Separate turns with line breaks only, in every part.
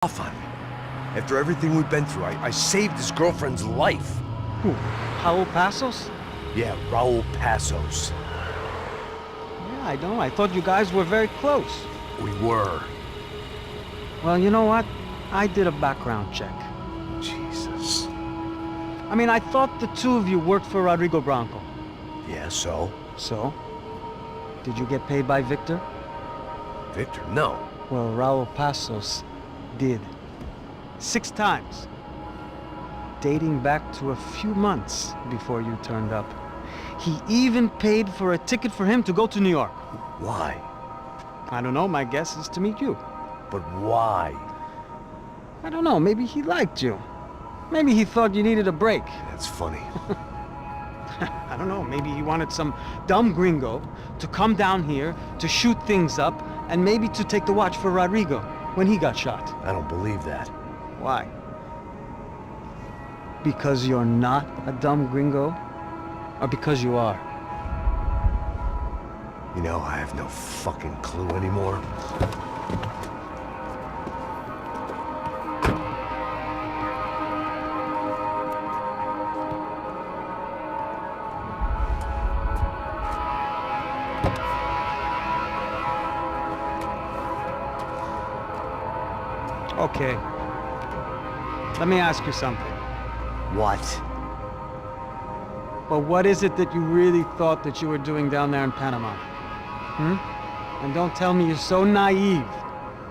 off on me. After everything we've been through, I saved his girlfriend's life.
Who? Raul Passos?
Yeah, Raul Passos.
Yeah, I know. I thought you guys were very close.
We were.
Well, you know what? I did a background check.
Jesus.
I mean, I thought the two of you worked for Rodrigo Branco.
Yeah, so?
So? Did you get paid by Victor?
Victor, no.
Well, Raul Passos did. 6 times. Dating back to a few months before you turned up. He even paid for a ticket for him to go to New York.
Why?
I don't know, my guess is to meet you.
But why?
I don't know, maybe he liked you. Maybe he thought you needed a break.
That's funny.
I don't know, maybe he wanted some dumb gringo to come down here to shoot things up and maybe to take the watch for Rodrigo when he got shot.
I don't believe that.
Why? Because you're not a dumb gringo? Or because you are?
You know, I have no fucking clue anymore.
Okay. Let me ask you something.
What?
But what is it that you really thought that you were doing down there in Panama? And don't tell me you're so naive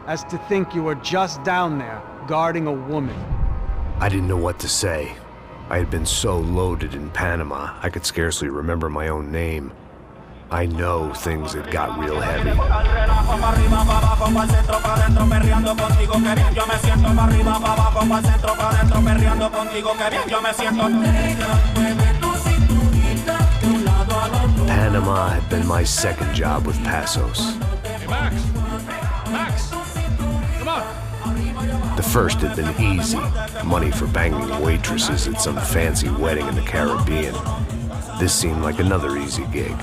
as to think you were just down there guarding a woman.
I didn't know what to say. I had been so loaded in Panama, I could scarcely remember my own name. I know things had got real heavy. Panama had been my second job with Passos.
Hey, Max! Max! Come on!
The first had been easy. Money for banging waitresses at some fancy wedding in the Caribbean. This seemed like another easy gig.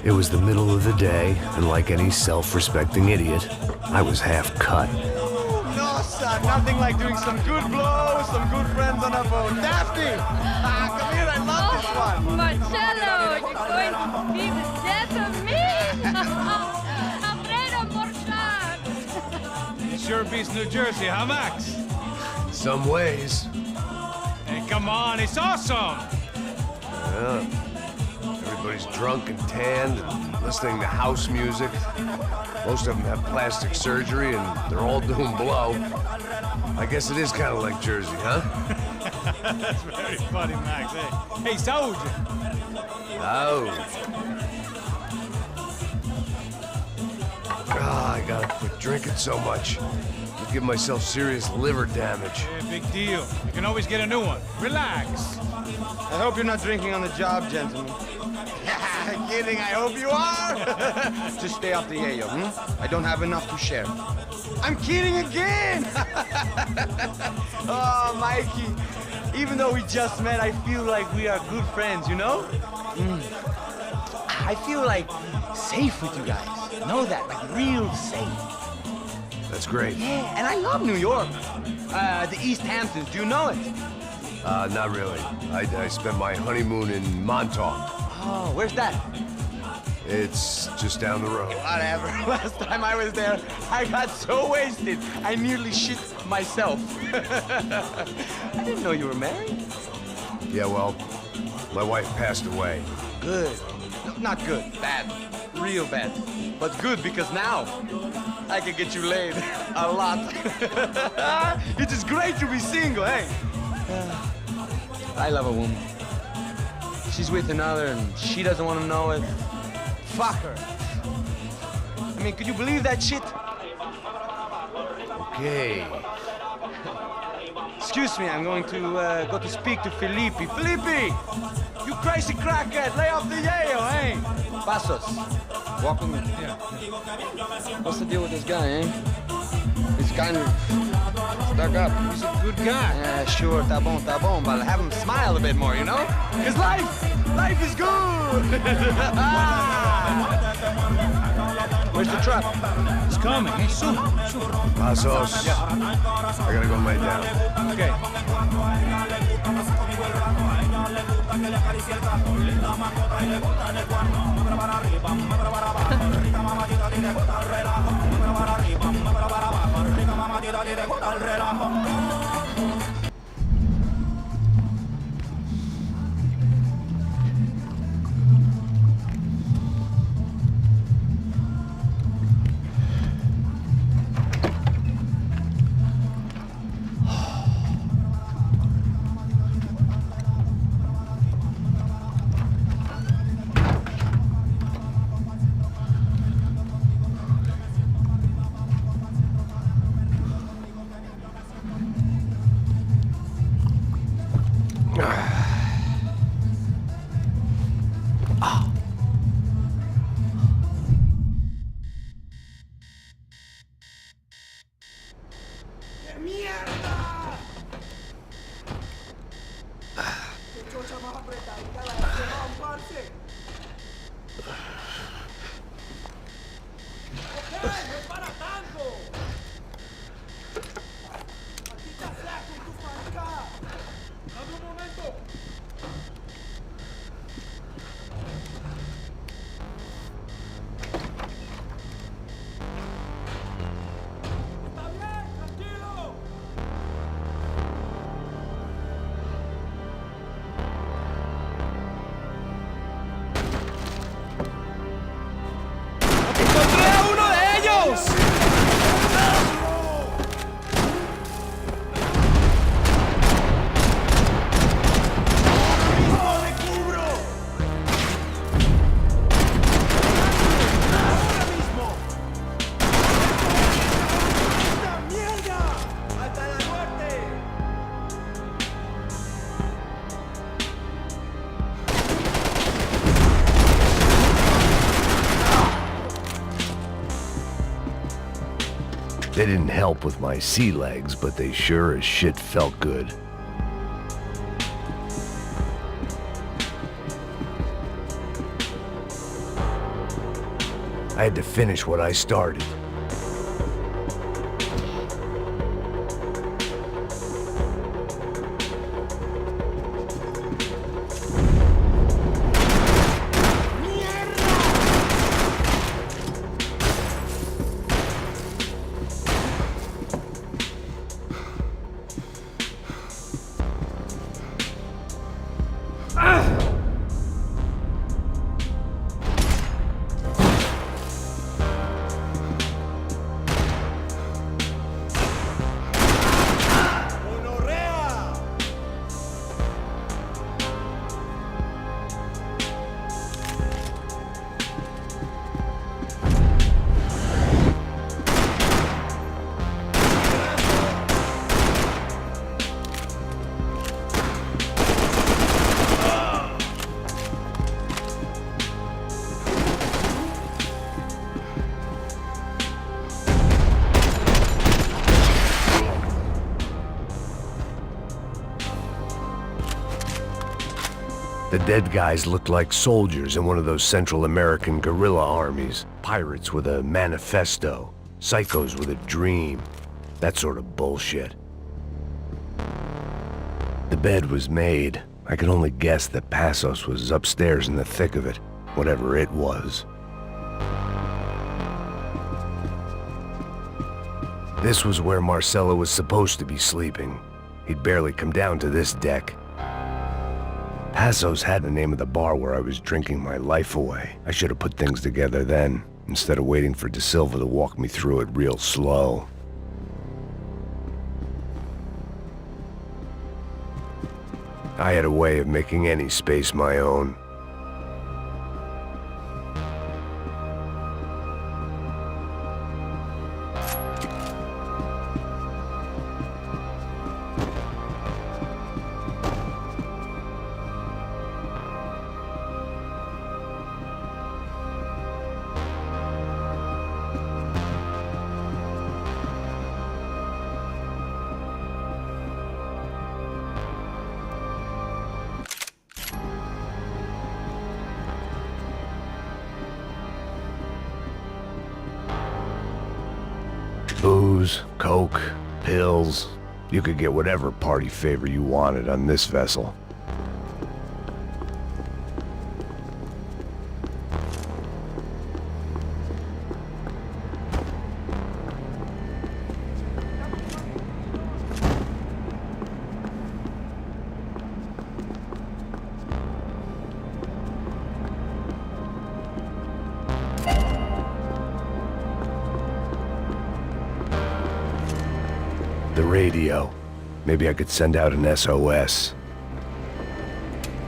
It was the middle of the day, and like any self-respecting idiot, I was half cut.
No, son, nothing like doing some good blows, some good friends on a boat. Daphne! Come here, I love this one.
Marcello, you're going to be the death of me? Alfredo Morchan.
It sure beats New Jersey, huh, Max?
In some ways.
Hey, come on, it's awesome!
Yeah. Everybody's drunk and tanned and listening to house music. Most of them have plastic surgery and they're all doing blow. I guess it is kind of like Jersey, huh?
That's very funny, Max. Hey, soldier!
Oh. I gotta quit drinking so much. I give myself serious liver damage.
Yeah, big deal. You can always get a new one. Relax.
I hope you're not drinking on the job, gentlemen. Kidding, I hope you are. Just stay off the yayo, I don't have enough to share. I'm kidding again! Oh, Mikey, even though we just met, I feel like we are good friends, you know? I feel like safe with you guys. Know that, like real safe.
That's great.
Yeah, and I love New York. The East Hamptons, do you know it?
Not really. I spent my honeymoon in Montauk.
Oh, where's that?
It's just down the road.
Whatever. Last time I was there, I got so wasted, I nearly shit myself. I didn't know you were married.
Yeah, well, my wife passed away.
Good. No, not good. Bad. Real bad. But good because now I can get you laid a lot. It is great to be single, hey? I love a woman. She's with another and she doesn't want to know it. Fuck her. I mean, could you believe that shit?
Okay.
Excuse me, I'm going to go to speak to Felipe. Felipe! You crazy crackhead, lay off the yayo, eh? Passos, walk with me.
Yeah.
What's the deal with this guy, eh? He's kind of stuck up.
He's a good guy.
Yeah, sure, tá bom, but have him smile a bit more, you know? Because life is good! Where's the truck?
coming. Hey, soon.
Pasos. I gotta go lay down.
Okay.
They didn't help with my sea legs, but they sure as shit felt good. I had to finish what I started. The dead guys looked like soldiers in one of those Central American guerrilla armies. Pirates with a manifesto. Psychos with a dream. That sort of bullshit. The bed was made. I could only guess that Passos was upstairs in the thick of it, whatever it was. This was where Marcelo was supposed to be sleeping. He'd barely come down to this deck. Passos had the name of the bar where I was drinking my life away. I should have put things together then, instead of waiting for De Silva to walk me through it real slow. I had a way of making any space my own. Booze, coke, pills. You could get whatever party favor you wanted on this vessel. The radio. Maybe I could send out an SOS.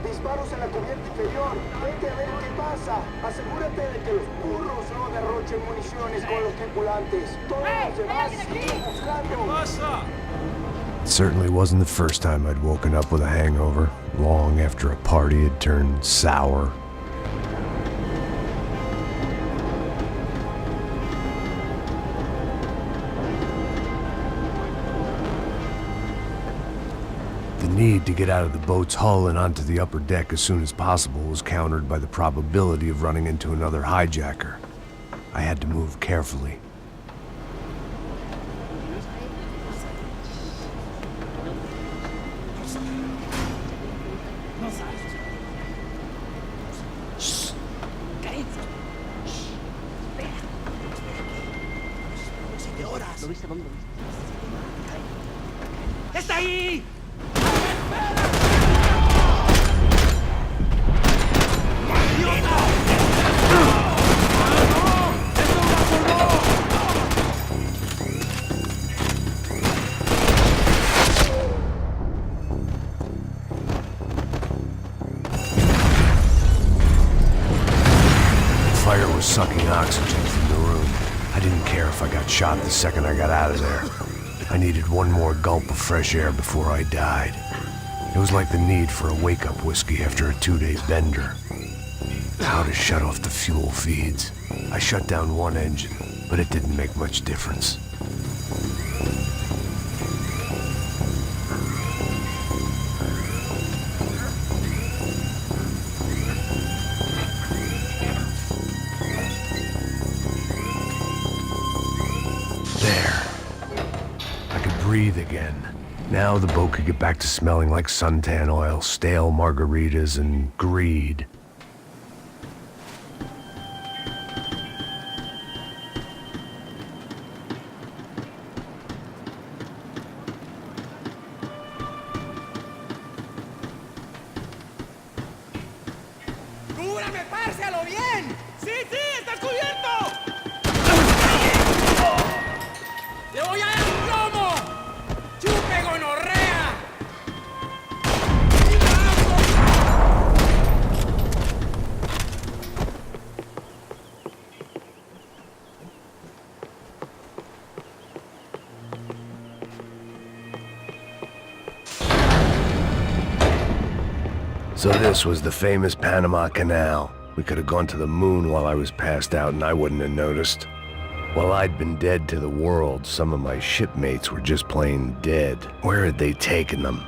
Disparos en la cubierta inferior. Vete a ver qué pasa. Asegúrate de que los burros no derrochen municiones con los tripulantes. Todos los demás siguen buscando.
It certainly wasn't the first time I'd woken up with a hangover, long after a party had turned sour. The need to get out of the boat's hull and onto the upper deck as soon as possible was countered by the probability of running into another hijacker. I had to move carefully.
¡Está ahí!
Fire was sucking oxygen from the room. I didn't care if I got shot the second I got out of there. I needed one more gulp of fresh air before I died. It was like the need for a wake-up whiskey after a 2-day bender. How to shut off the fuel feeds. I shut down one engine, but it didn't make much difference. Breathe again. Now the boat could get back to smelling like suntan oil, stale margaritas, and greed.
¡Cúbrame, parce, a lo bien! ¡Sí, sí! ¡Estás cubierto! ¡Le voy a dar un plomo! ¡Chupe gonorrea!
So this was the famous Panama Canal. We could have gone to the moon while I was passed out and I wouldn't have noticed. While I'd been dead to the world, some of my shipmates were just plain dead. Where had they taken them?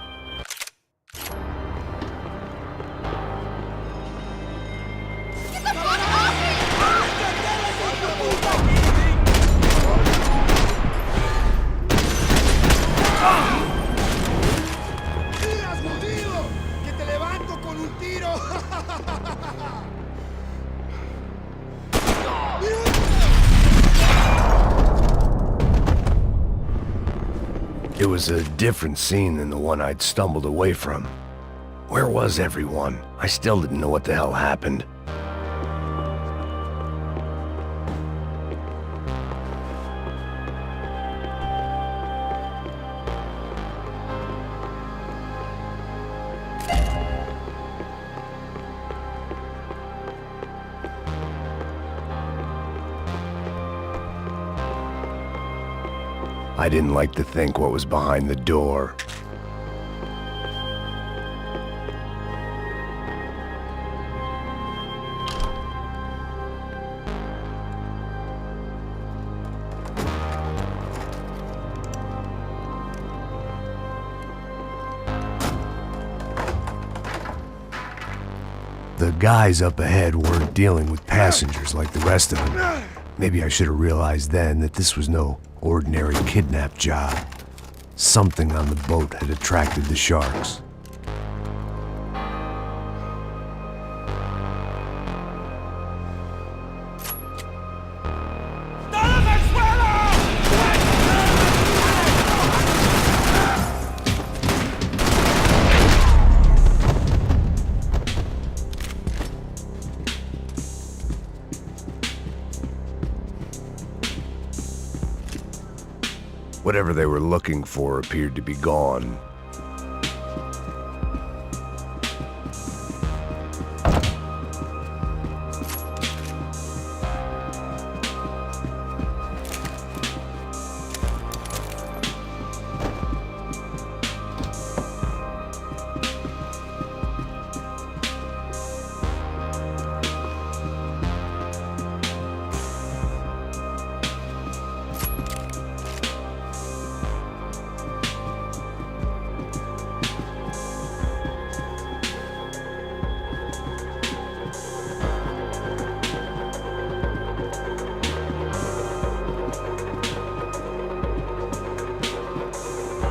It was a different scene than the one I'd stumbled away from. Where was everyone? I still didn't know what the hell happened. I didn't like to think what was behind the door. The guys up ahead weren't dealing with passengers like the rest of them. Maybe I should have realized then that this was no ordinary kidnap job. Something on the boat had attracted the sharks. Whatever they were looking for appeared to be gone.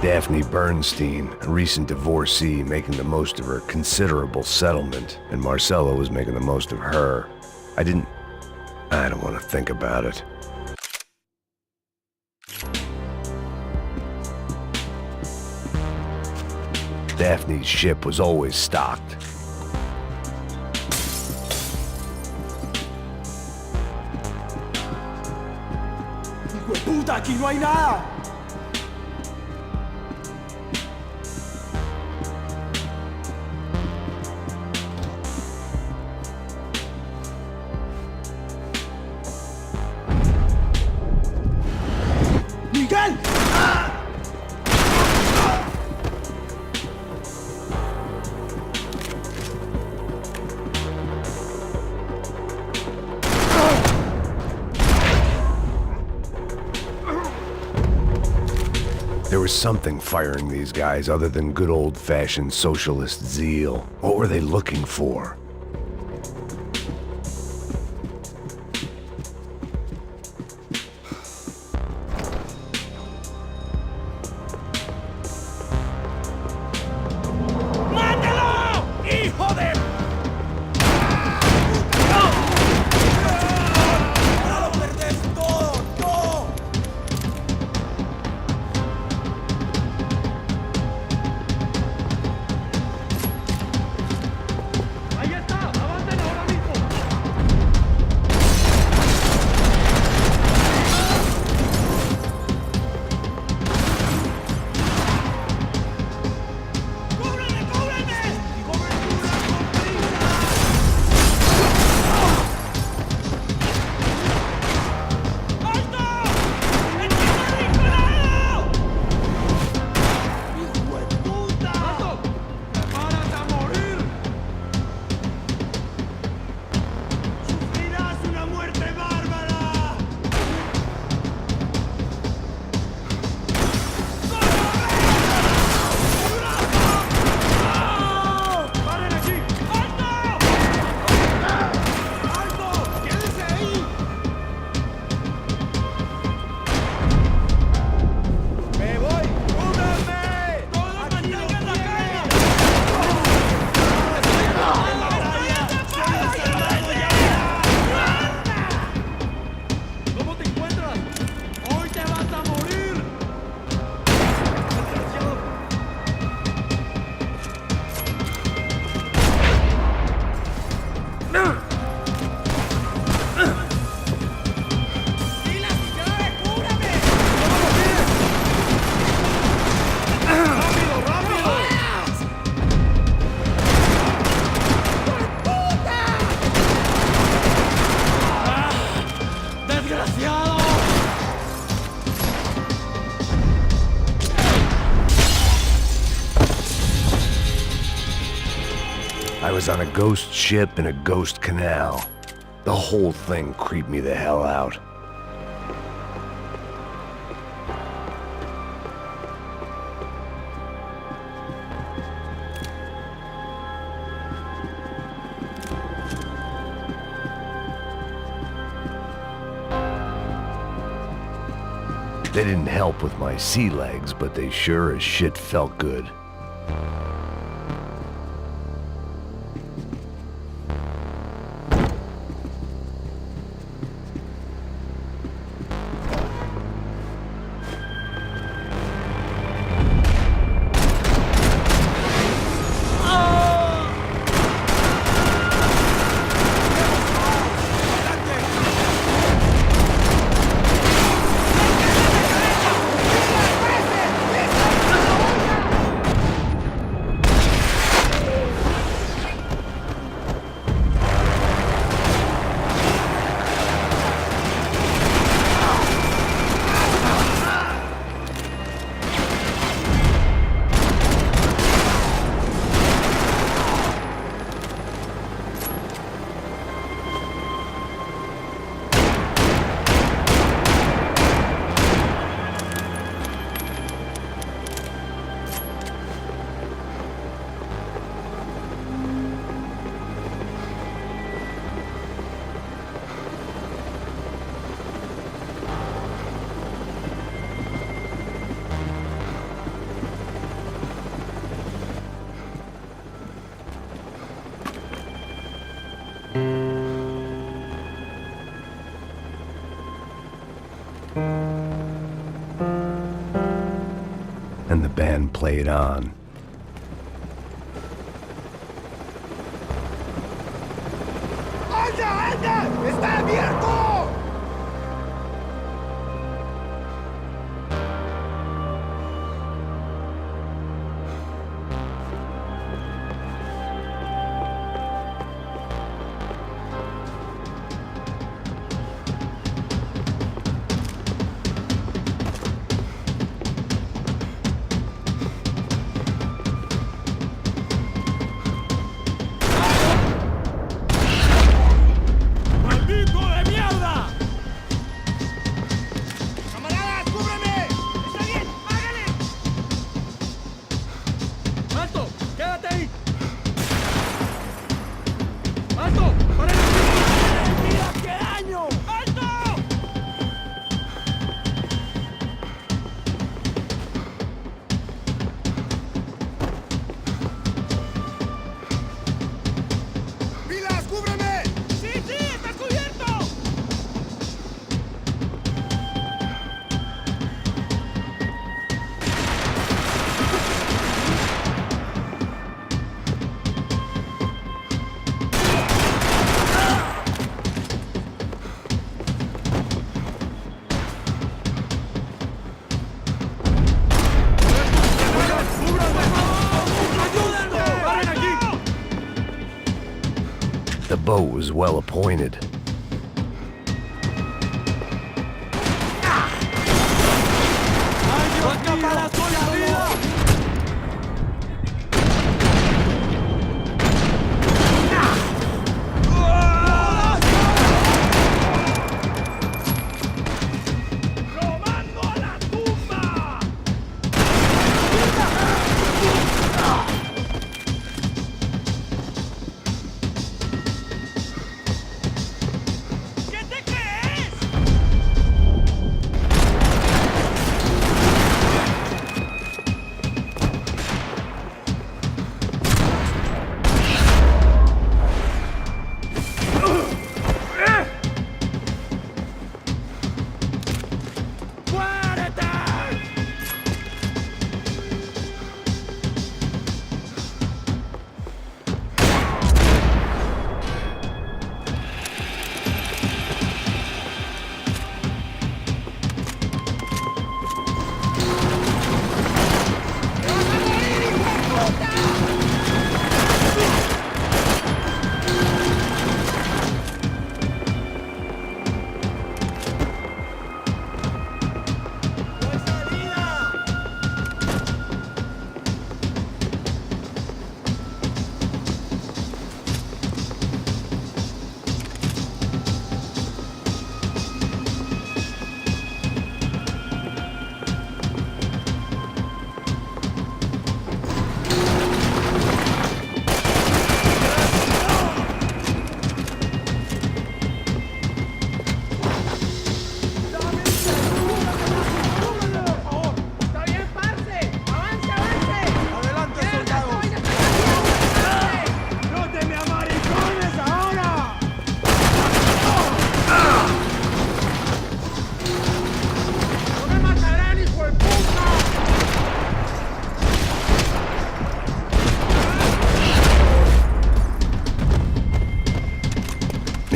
Daphne Bernstein, a recent divorcee, making the most of her considerable settlement, and Marcella was making the most of her. I don't want to think about it. Daphne's ship was always stocked.
¡Hijo de puta! ¡Aquí no hay nada! ¡Miguel!
There was something firing these guys other than good old-fashioned socialist zeal. What were they looking for?
¡Mátalo! ¡Hijo de... ¡Ahora lo perdés todo! ¡No! ¡Ahí está! ¡Avancen ahora mismo! ¡Cúbreme, cúbreme! ¡Cobertura con prisa! ¡Alto! ¡Está disparado! ¡Hijo de puta! ¡Alto! ¡Prepárate a morir! ¡Sufrirás una muerte bárbara! ¡Paren aquí! ¡Alto! ¡Alto! ¡Quédese ahí! ¡Me voy! ¡Cúbranme! ¡Todos mantengan la calma! ¡En la playa! ¡Se han cerrado ya! ¿Cómo te encuentras? ¡Hoy te vas a morir! ¡Desgraciado! ¡Pilas, Miguel! ¡Cúbrame! ¡Rápido, rápido! ¡Desgraciado!
I was on a ghost ship in a ghost canal. The whole thing creeped me the hell out. They didn't help with my sea legs, but they sure as shit felt good. And the band played on.
¡Anda, anda! ¡Está abierto!
The boat was well appointed.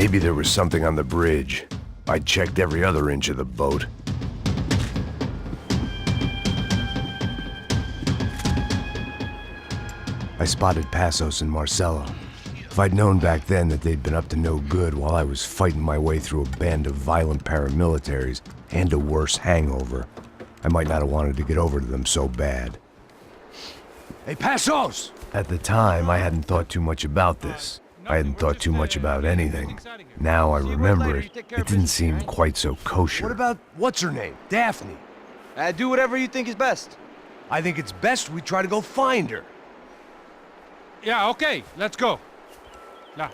Maybe there was something on the bridge. I checked every other inch of the boat. I spotted Passos and Marcelo. If I'd known back then that they'd been up to no good while I was fighting my way through a band of violent paramilitaries and a worse hangover, I might not have wanted to get over to them so bad.
Hey, Passos!
At the time, I hadn't thought too much about this. I hadn't thought too much about anything. Now I remember it, it didn't seem quite so kosher.
What about, what's her name? Daphne.
Do whatever you think is best.
I think it's best we try to go find her.
Yeah, okay, let's go. Now.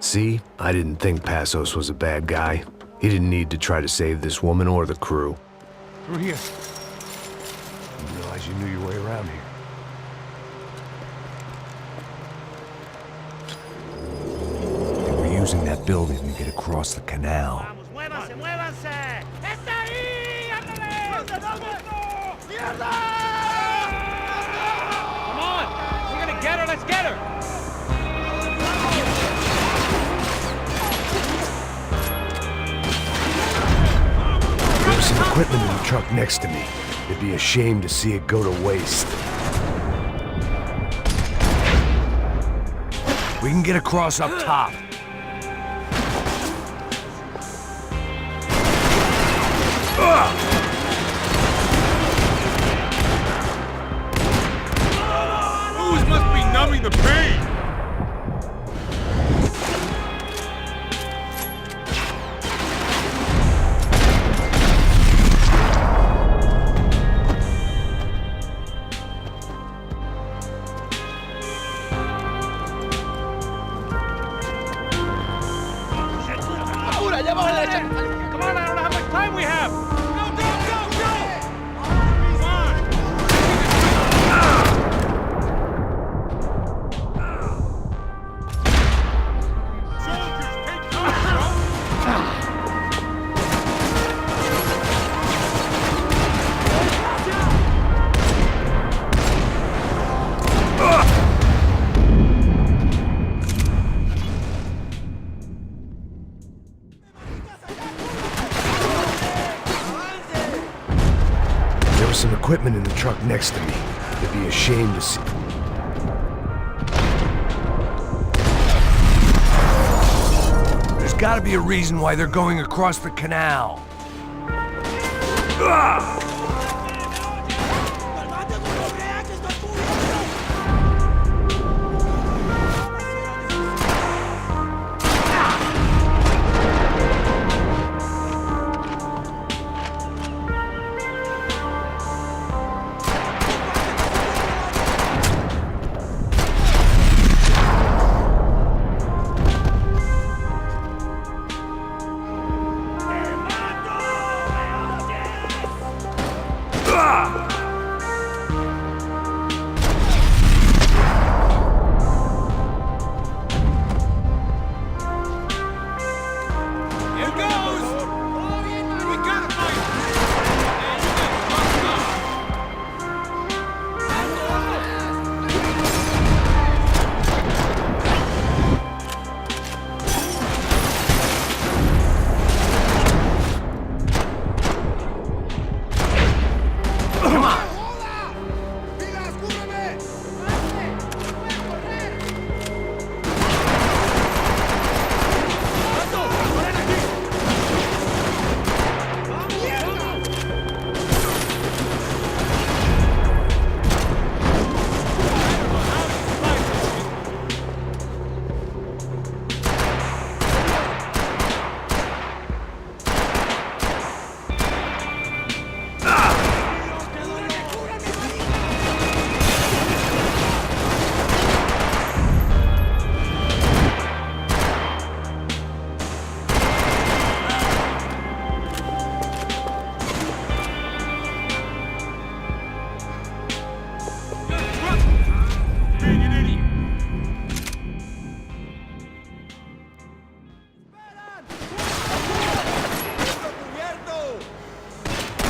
See, I didn't think Passos was a bad guy. He didn't need to try to save this woman or the crew.
Through here.
Didn't realize you knew your way around here.
They were using that building to get across the canal.
¡Muévanse, muévanse! ¡Está ahí! ¡Ándale! ¡Mierda!
Come on! We're gonna get her, let's get her!
There was some equipment in the truck next to me. It'd be a shame to see it go to waste.
We can get across up top.
Booze must be numbing the pain!
¡Apura, ya vamos a la derecha!
Come on, I don't know how much time we have!
There was some equipment in the truck next to me. It'd be a shame to see.
There's gotta be a reason why they're going across the canal.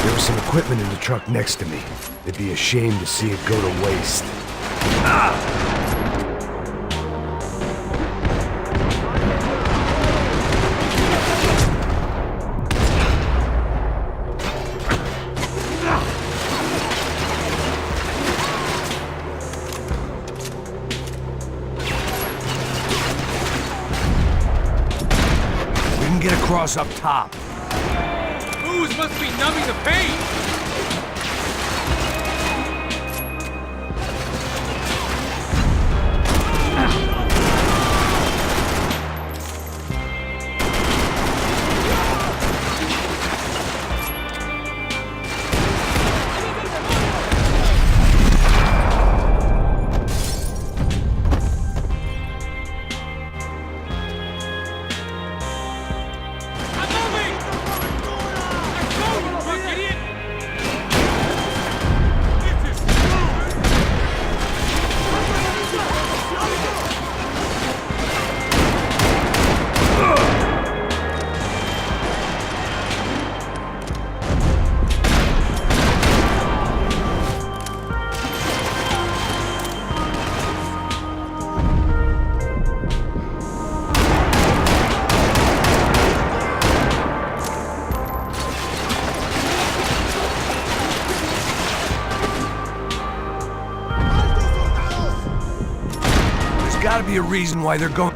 There was some equipment in the truck next to me. It'd be a shame to see it go to waste.
across up top.
Booze must be numbing the pain!
Gotta be a reason why they're going.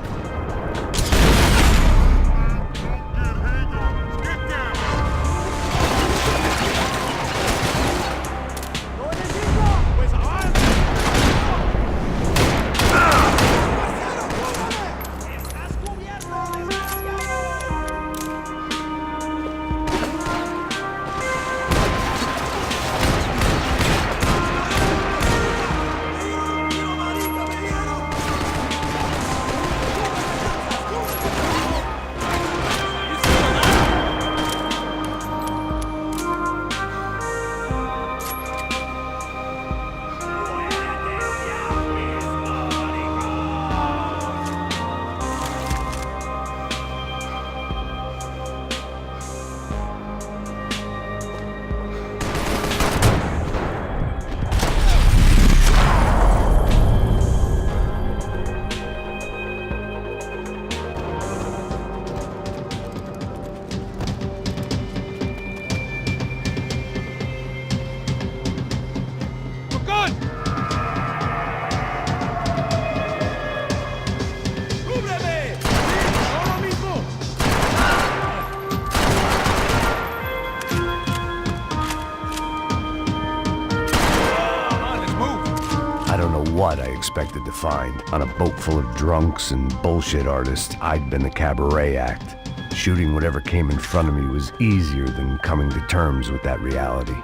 I don't know what I expected to find. On a boat full of drunks and bullshit artists, I'd been the cabaret act. Shooting whatever came in front of me was easier than coming to terms with that reality.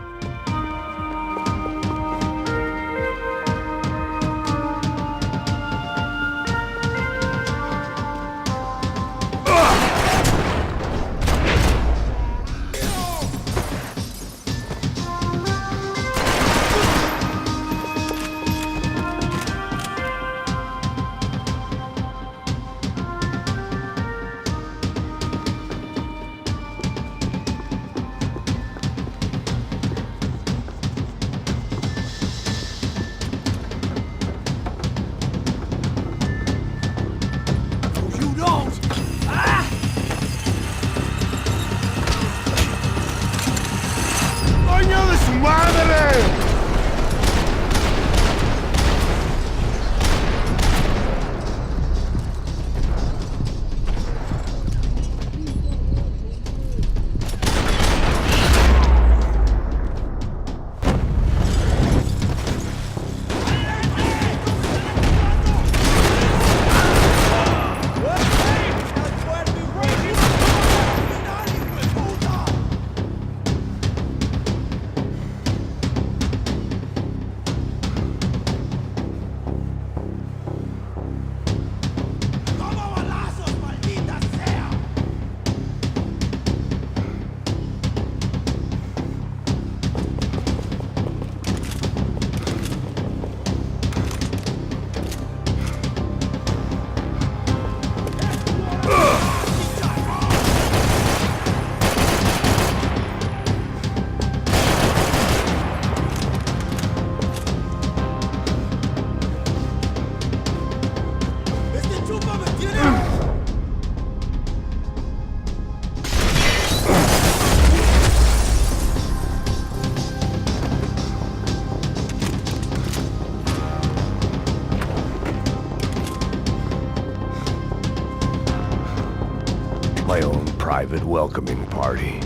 private welcoming party.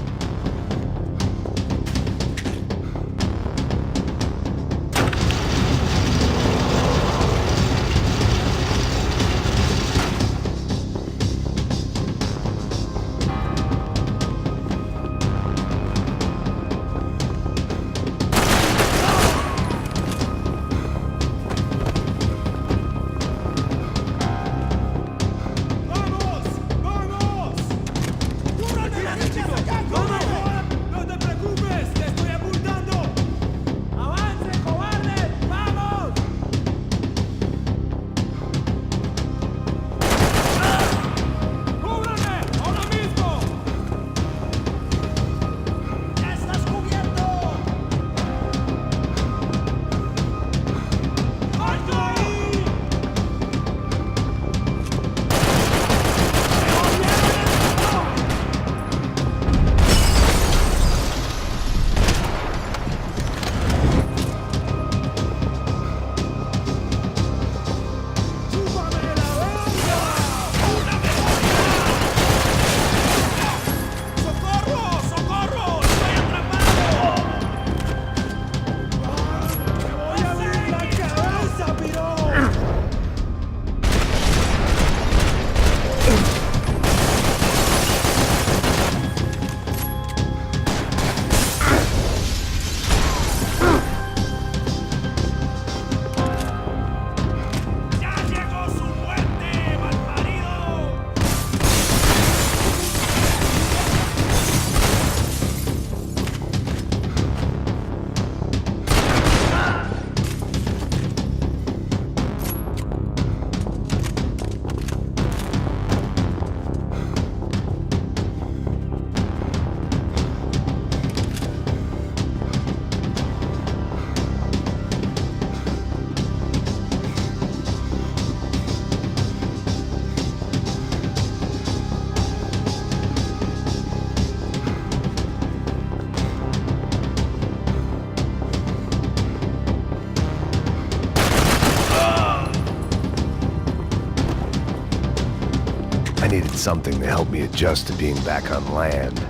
I needed something to help me adjust to being back on land.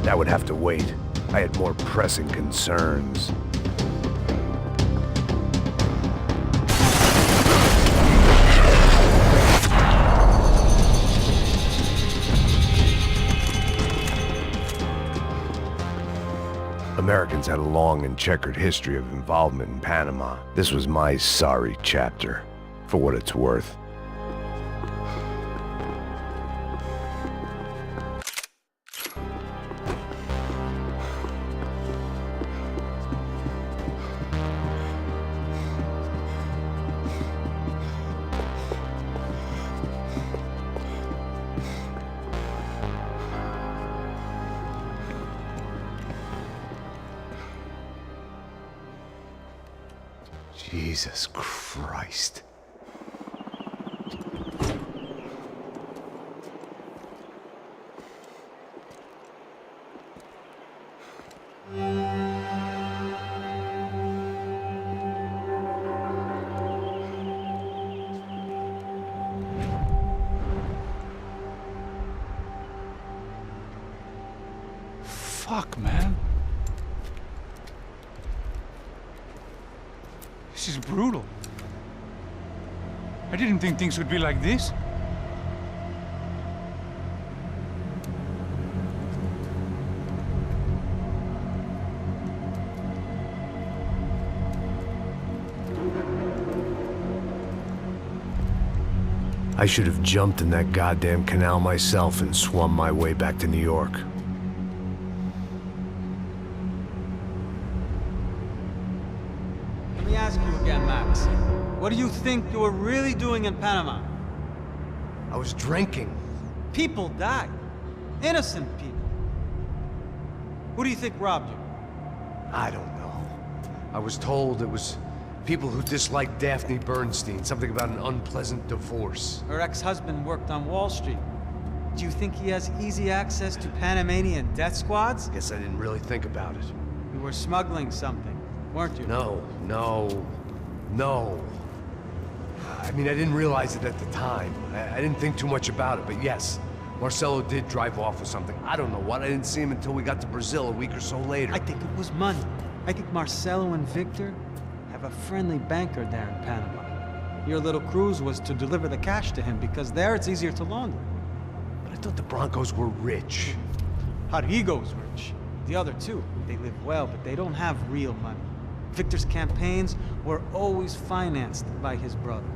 That would have to wait. I had more pressing concerns. Americans had a long and checkered history of involvement in Panama. This was my sorry chapter, for what it's worth. Jesus Christ.
Fuck, man. This is brutal. I didn't think things would be like this.
I should have jumped in that goddamn canal myself and swum my way back to New York.
Let me ask you again, Max. What do you think you were really doing in Panama?
I was drinking.
People died. Innocent people. Who do you think robbed you?
I don't know. I was told it was people who disliked Daphne Bernstein, something about an unpleasant divorce.
Her ex-husband worked on Wall Street. Do you think he has easy access to Panamanian death squads?
Guess I didn't really think about it.
You were smuggling something, weren't you?
No. I mean, I didn't realize it at the time. I didn't think too much about it, but yes, Marcelo did drive off with something. I don't know what. I didn't see him until we got to Brazil a week or so later.
I think it was money. I think Marcelo and Victor have a friendly banker there in Panama. Your little cruise was to deliver the cash to him because there it's easier to launder.
But I thought the Broncos were rich.
Rodrigo's rich. The other two, they live well, but they don't have real money. Victor's campaigns were always financed by his brother.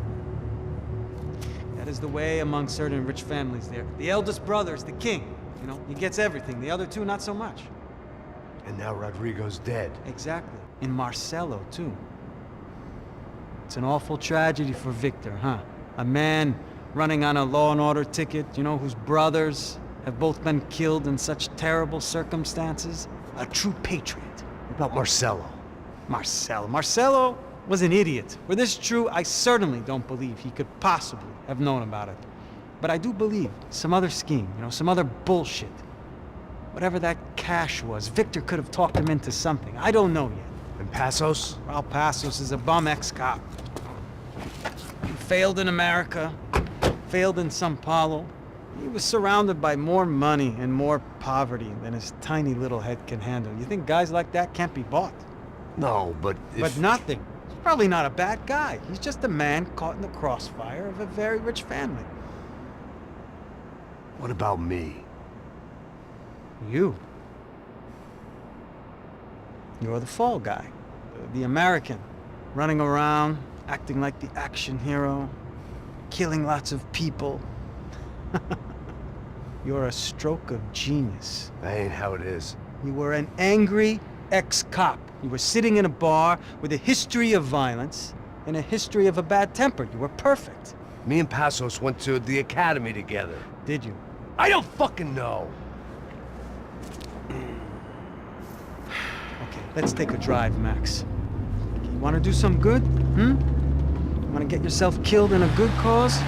That is the way among certain rich families there. The eldest brother is the king. You know, he gets everything. The other two, not so much.
And now Rodrigo's dead.
Exactly. And Marcelo, too. It's an awful tragedy for Victor, huh? A man running on a law and order ticket, you know, whose brothers have both been killed in such terrible circumstances. A true patriot.
What about Marcelo?
Marcelo was an idiot. Were this true, I certainly don't believe he could possibly have known about it. But I do believe some other scheme, you know, some other bullshit. Whatever that cash was, Victor could have talked him into something. I don't know yet.
And Passos?
Raul Passos is a bum ex-cop. He failed in America, failed in Sao Paulo. He was surrounded by more money and more poverty than his tiny little head can handle. You think guys like that can't be bought?
No, but
But nothing. He's probably not a bad guy. He's just a man caught in the crossfire of a very rich family.
What about me?
You. You're the fall guy. The American. Running around, acting like the action hero. Killing lots of people. You're a stroke of genius.
That ain't how it is.
You were an angry ex-cop. You were sitting in a bar with a history of violence and a history of a bad temper. You were perfect.
Me and Passos went to the academy together.
Did you?
I don't fucking know.
Okay, let's take a drive, Max. You want to do some good? You want to get yourself killed in a good cause?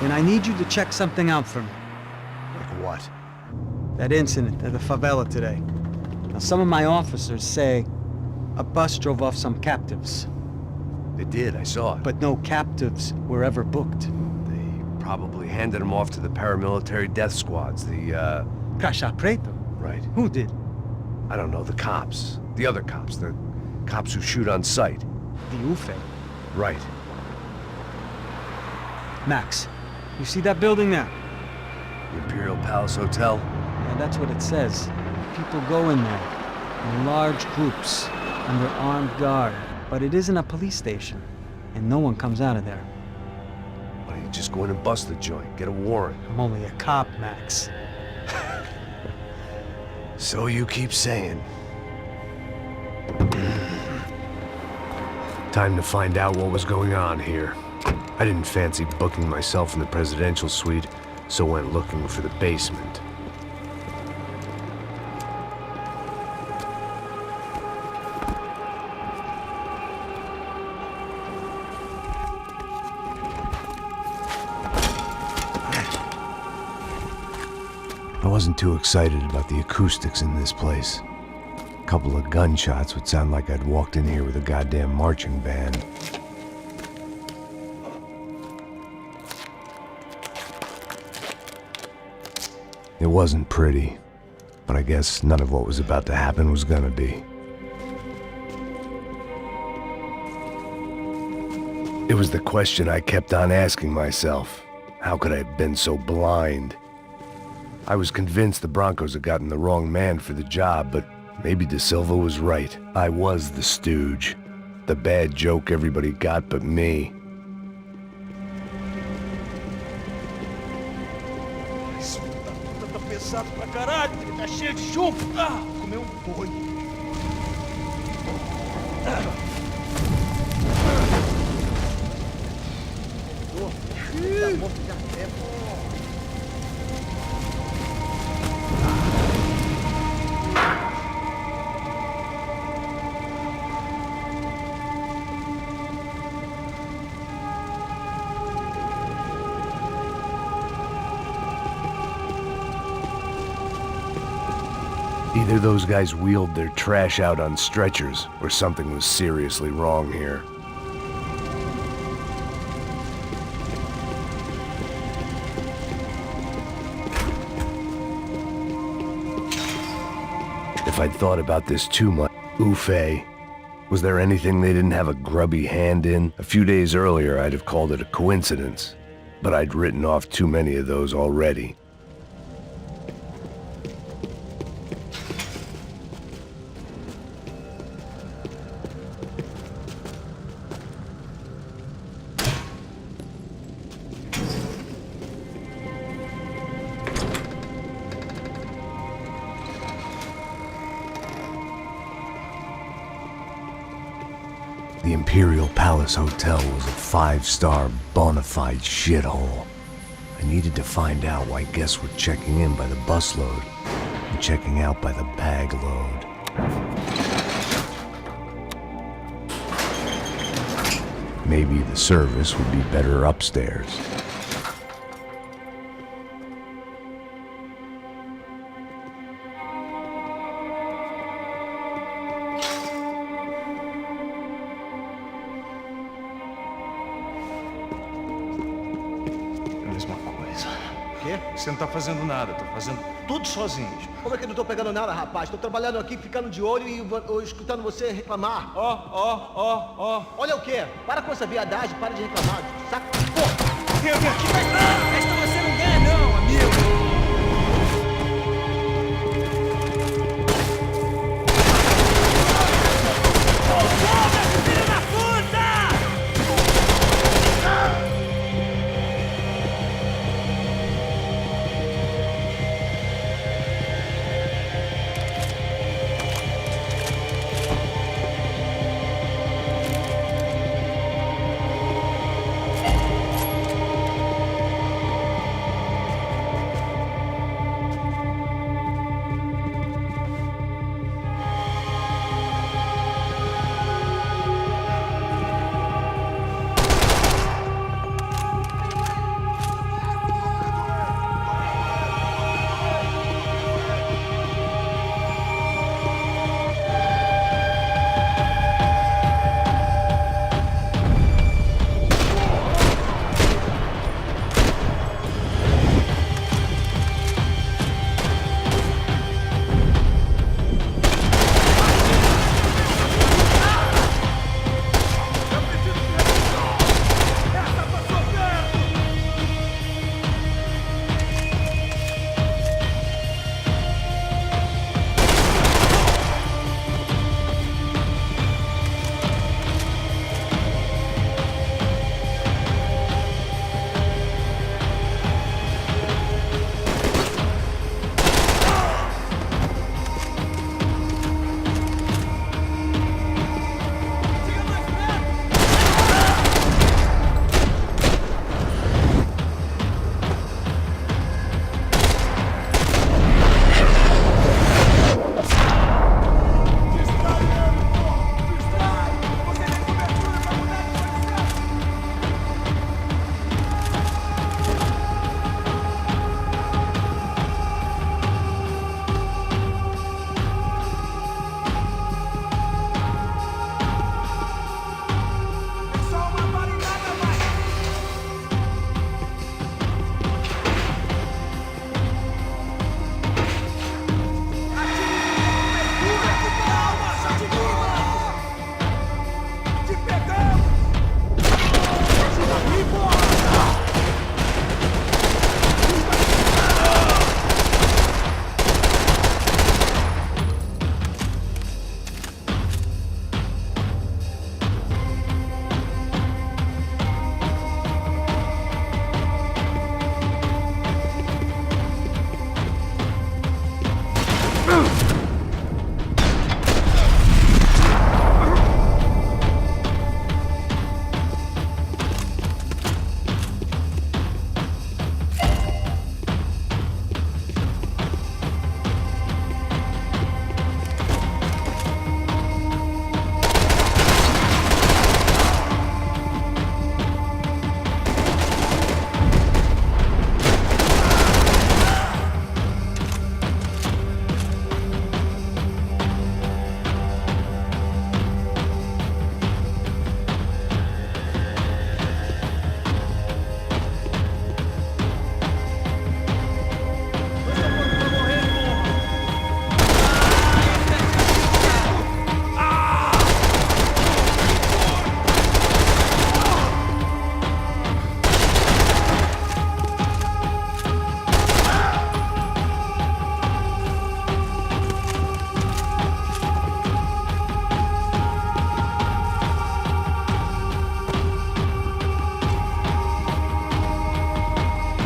Then I need you to check something out for me.
Like what?
That incident at the favela today. Now, some of my officers say a bus drove off some captives.
They did, I saw it.
But no captives were ever booked.
They probably handed them off to the paramilitary death squads, the,
Caixa Preto?
Right.
Who did?
I don't know, the cops. The other cops, the cops who shoot on sight.
The UFE.
Right.
Max, you see that building there?
The Imperial Palace Hotel?
Yeah, that's what it says. People go in there, in large groups, under armed guard. But it isn't a police station, and no one comes out of there.
Why don't you just go in and bust the joint, get a warrant?
I'm only a cop, Max.
So you keep saying.
Time to find out what was going on here. I didn't fancy booking myself in the presidential suite, so went looking for the basement. I wasn't too excited about the acoustics in this place. A couple of gunshots would sound like I'd walked in here with a goddamn marching band. It wasn't pretty, but I guess none of what was about to happen was gonna be. It was the question I kept on asking myself. How could I have been so blind? I was convinced the Broncos had gotten the wrong man for the job, but maybe De Silva was right. I was the stooge. The bad joke everybody got but me.
Isso, tá pesado pra caralho, ele tá cheio de chumbo. Ah, comeu um boi. Tá morto já tempo.
Either those guys wheeled their trash out on stretchers, or something was seriously wrong here. If I'd thought about this too much, Ufe, was there anything they didn't have a grubby hand in? A few days earlier, I'd have called it a coincidence, but I'd written off too many of those already. The Imperial Palace Hotel was a five-star bona fide shithole. I needed to find out why guests were checking in by the busload and checking out by the bag load. Maybe the service would be better upstairs.
Mesma coisa.
Quê?
Você não tá fazendo nada, tô fazendo tudo sozinho.
Como é que eu não tô pegando nada, rapaz? Tô trabalhando aqui, ficando de olho e escutando você reclamar.
Ó.
Olha o quê? Para com essa viadagem, para de reclamar. Saca? Porra!
Eu vim aqui pra... Esta você não ganha não, amigo. Filho da puta!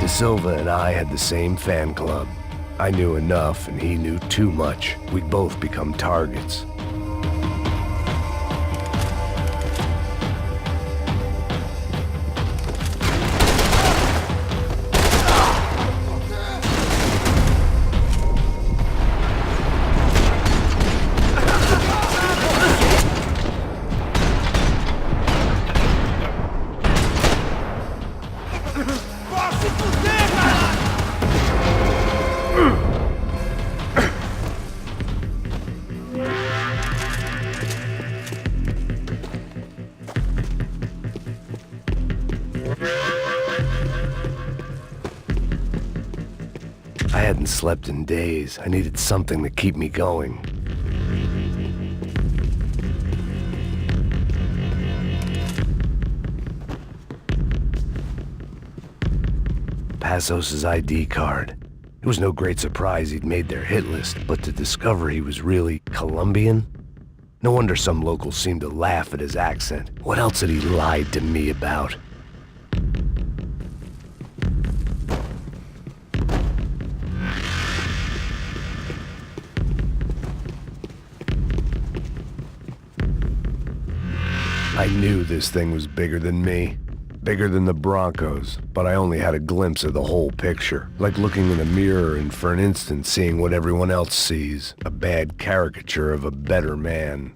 De Silva and I had the same fan club. I knew enough and he knew too much. We'd both become targets. I hadn't slept in days. I needed something to keep me going. Passos' ID card. It was no great surprise he'd made their hit list, but to discover he was really Colombian? No wonder some locals seemed to laugh at his accent. What else had he lied to me about? I knew this thing was bigger than me, bigger than the Broncos, but I only had a glimpse of the whole picture, like looking in a mirror and for an instant seeing what everyone else sees, a bad caricature of a better man.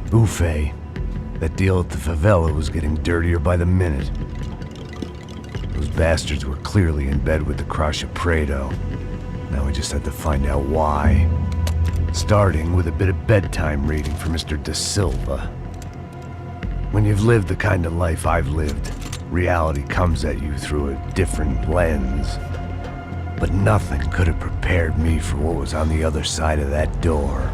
Ufe, that deal at the favela was getting dirtier by the minute. Those bastards were clearly in bed with the Crusher Prado. Now we just had to find out why. Starting with a bit of bedtime reading for Mr. De Silva. When you've lived the kind of life I've lived, reality comes at you through a different lens. But nothing could have prepared me for what was on the other side of that door.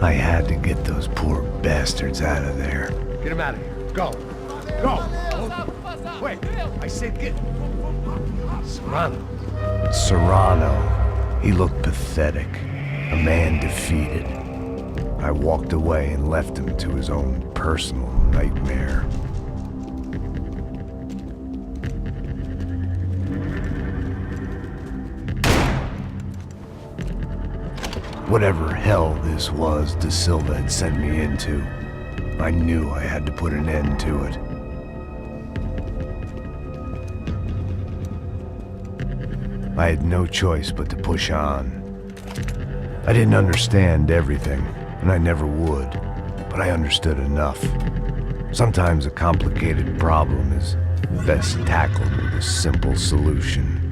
I had to get those poor bastards out of there.
Get him out of here. Go. Go. Wait, I said get... Serrano.
Serrano. He looked pathetic. A man defeated. I walked away and left him to his own personal nightmare. Whatever hell this was De Silva had sent me into, I knew I had to put an end to it. I had no choice but to push on. I didn't understand everything, and I never would, but I understood enough. Sometimes a complicated problem is best tackled with a simple solution.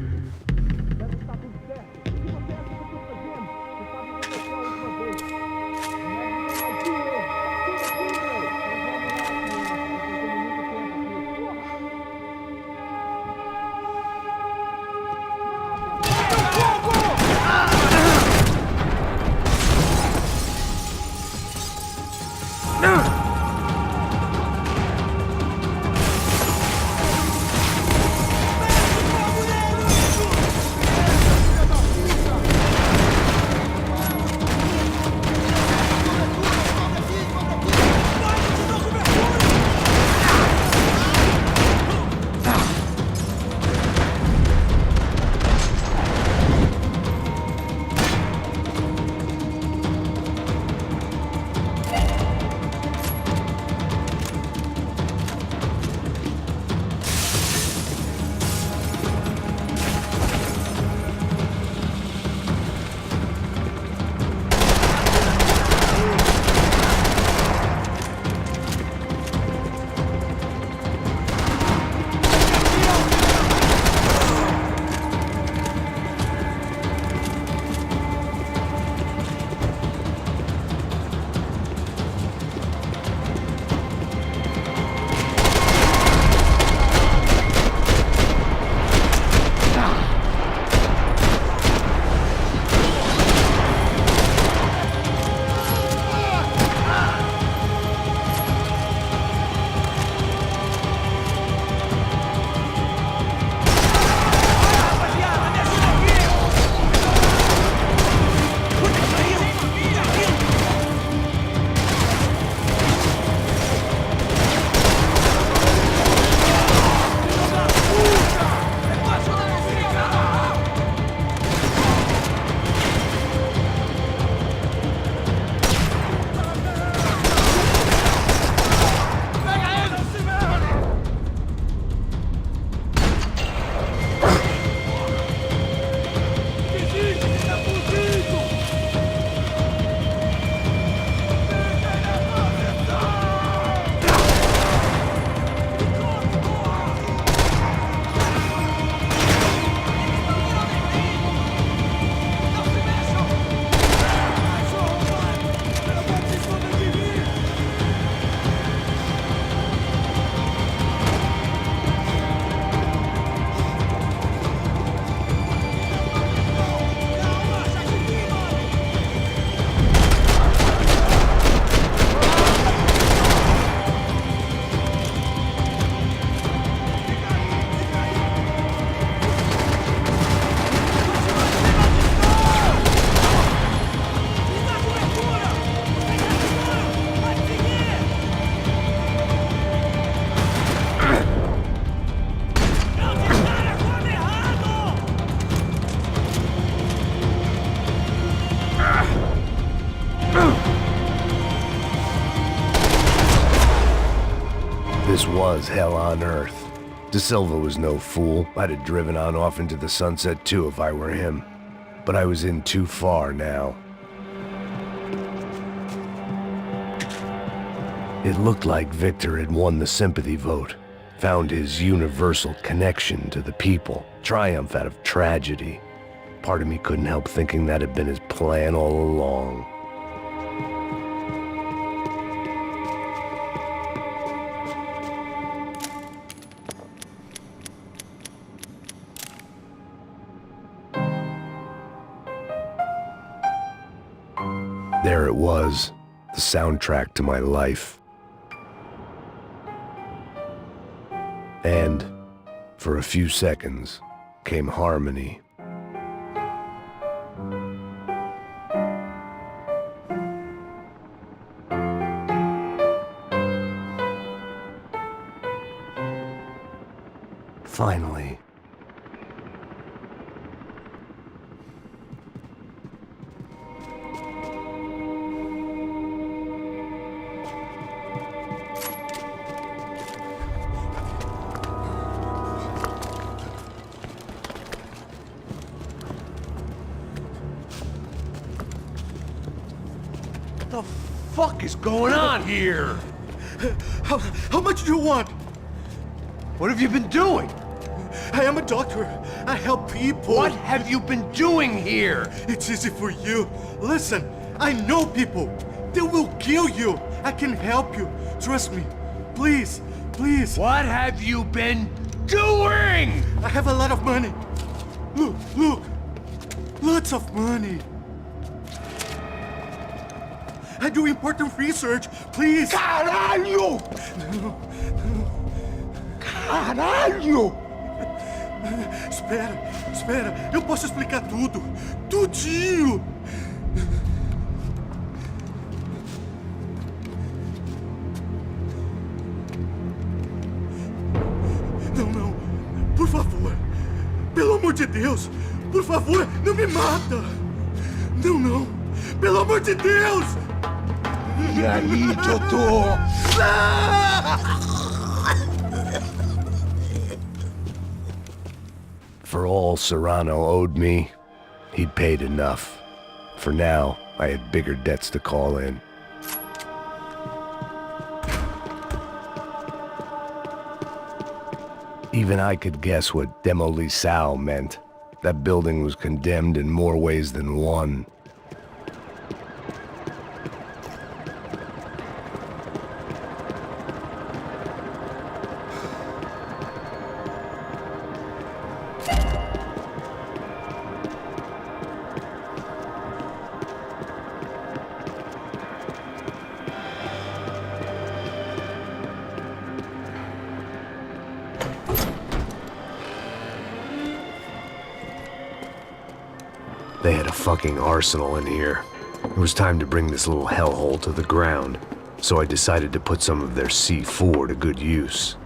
was hell on earth. De Silva was no fool. I'd have driven on off into the sunset too if I were him. But I was in too far now. It looked like Victor had won the sympathy vote, found his universal connection to the people, triumph out of tragedy. Part of me couldn't help thinking that had been his plan all along. There it was, the soundtrack to my life. And, for a few seconds, came harmony. Finally.
What the fuck is going on here?
How much do you want?
What have you been doing?
I am a doctor. I help people.
What have you been doing here?
It's easy for you. Listen, I know people. They will kill you. I can help you. Trust me. Please, please.
What have you been doing?
I have a lot of money. Look, look. Lots of money. I do important research. Please.
Caralho!
No.
Caralho!
Espera. Eu posso explicar tudo. Tudinho. Não. Por favor. Pelo amor de Deus. Por favor, não me mata. Não. Pelo amor de Deus.
E aí, doutor?
For all Serrano owed me, he'd paid enough. For now, I had bigger debts to call in. Even I could guess what demolição meant. That building was condemned in more ways than one. They had a fucking arsenal in here. It was time to bring this little hellhole to the ground, so I decided to put some of their C4 to good use.